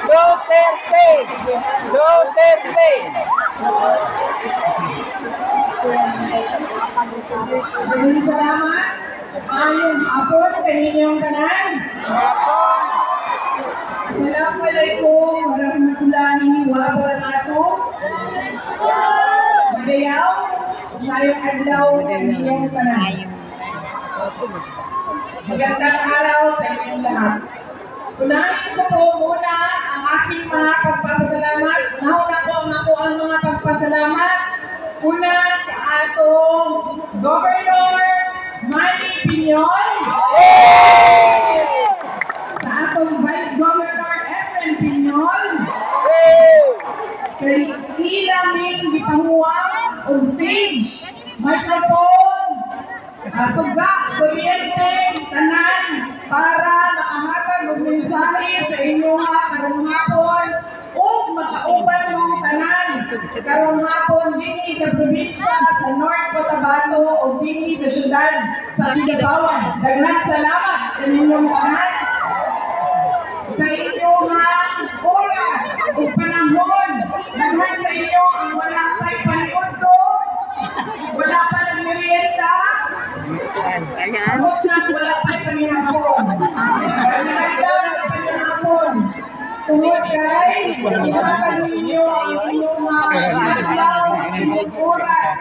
Duterte! Duterte! Maraming salamat. Ayong hapon kaninyong tanan. Assalamualaikum warahmatullahi wabarakatuh. Magayaw, ngayong adlaw kaninyong tanan. Magandang araw sa inyong lahat. Unahin ko po muna ang aking mga pagpapasalamat. Nauna po ang mga pagpasalamat. Una sa atong Governor Manny Piñon. Sa atong Vice Governor Efren Piñon. Kay ilaming gipahuwang on stage, microphone, suga, kuryente, tanan, para makahatag og mensahe sa inyo karong hapon o makauban mong tanan karong hapon dinhi sa probinsya sa North Cotabato o dinhi sa syudad sa Kidapawan. Daghang salamat sa inyong tanan sa inyong oras o panahon. Daghan sa inyo ang wala pa'y paniod ko, wala pa ng merienda, amot na wala pa'y panihapon. Naganda na panihapon. Tungod kay, ihatag ninyo ang inyong mga adlaw, ang inyong oras.